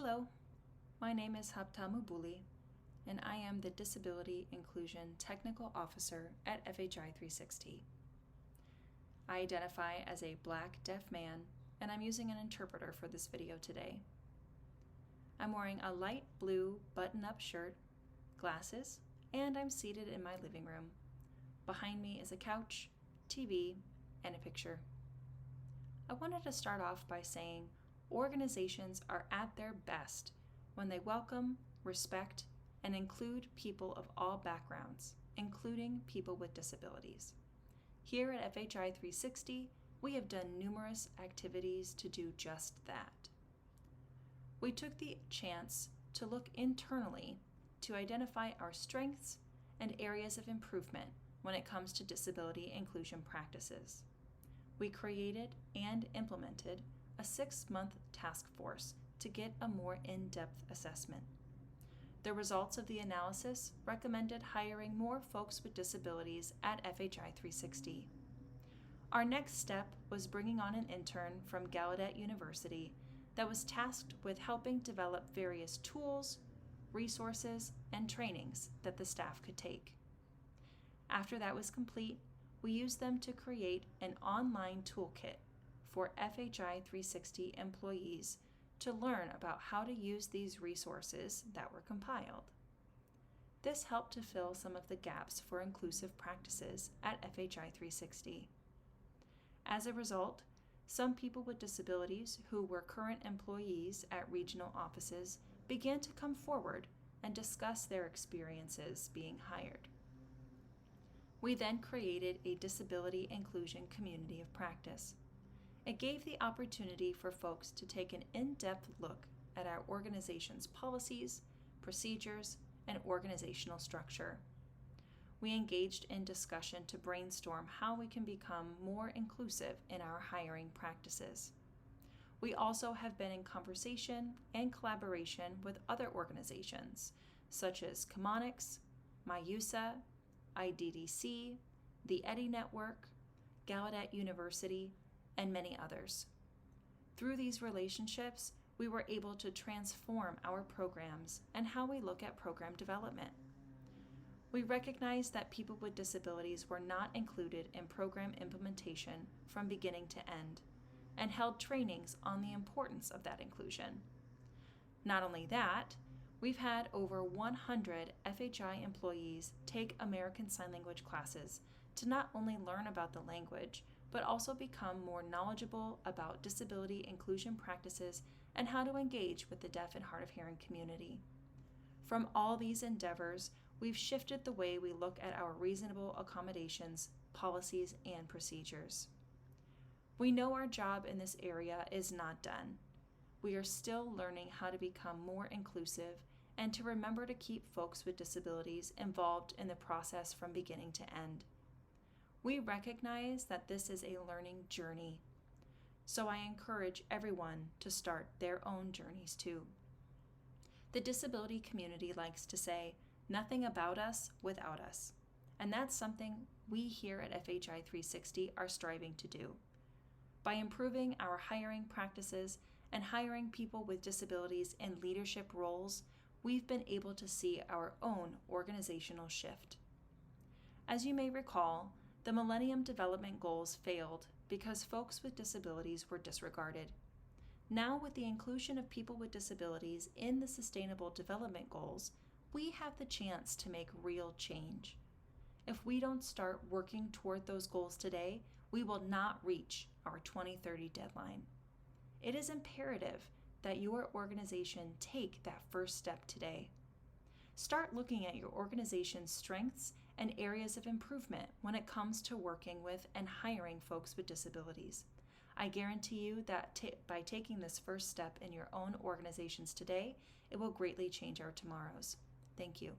Hello, my name is Habtamu Buli, and I am the Disability Inclusion Technical Officer at FHI 360. I identify as a Black deaf man, and I'm using an interpreter for this video today. I'm wearing a light blue button-up shirt, glasses, and I'm seated in my living room. Behind me is a couch, TV, and a picture. I wanted to start off by saying organizations are at their best when they welcome, respect, and include people of all backgrounds, including people with disabilities. Here at FHI 360, we have done numerous activities to do just that. We took the chance to look internally to identify our strengths and areas of improvement when it comes to disability inclusion practices. We created and implemented a 6-month task force to get a more in-depth assessment. The results of the analysis recommended hiring more folks with disabilities at FHI 360. Our next step was bringing on an intern from Gallaudet University that was tasked with helping develop various tools, resources, and trainings that the staff could take. After that was complete, we used them to create an online toolkit for FHI 360 employees to learn about how to use these resources that were compiled. This helped to fill some of the gaps for inclusive practices at FHI 360. As a result, some people with disabilities who were current employees at regional offices began to come forward and discuss their experiences being hired. We then created a disability inclusion community of practice. It gave the opportunity for folks to take an in-depth look at our organization's policies, procedures, and organizational structure. We engaged in discussion to brainstorm how we can become more inclusive in our hiring practices. We also have been in conversation and collaboration with other organizations, such as Chemonics, MyUSA, IDDC, the EDDI Network, Gallaudet University, and many others. Through these relationships, we were able to transform our programs and how we look at program development. We recognized that people with disabilities were not included in program implementation from beginning to end, and held trainings on the importance of that inclusion. Not only that, we've had over 100 FHI employees take American Sign Language classes to not only learn about the language, but also become more knowledgeable about disability inclusion practices and how to engage with the deaf and hard of hearing community. From all these endeavors, we've shifted the way we look at our reasonable accommodations, policies, and procedures. We know our job in this area is not done. We are still learning how to become more inclusive and to remember to keep folks with disabilities involved in the process from beginning to end. We recognize that this is a learning journey, so I encourage everyone to start their own journeys too. The disability community likes to say, "Nothing about us without us," and that's something we here at FHI 360 are striving to do. By improving our hiring practices and hiring people with disabilities in leadership roles, we've been able to see our own organizational shift. As you may recall, the Millennium Development Goals failed because folks with disabilities were disregarded. Now, with the inclusion of people with disabilities in the Sustainable Development Goals, we have the chance to make real change. If we don't start working toward those goals today, we will not reach our 2030 deadline. It is imperative that your organization take that first step today. Start looking at your organization's strengths and areas of improvement when it comes to working with and hiring folks with disabilities. I guarantee you that by taking this first step in your own organizations today, it will greatly change our tomorrows. Thank you.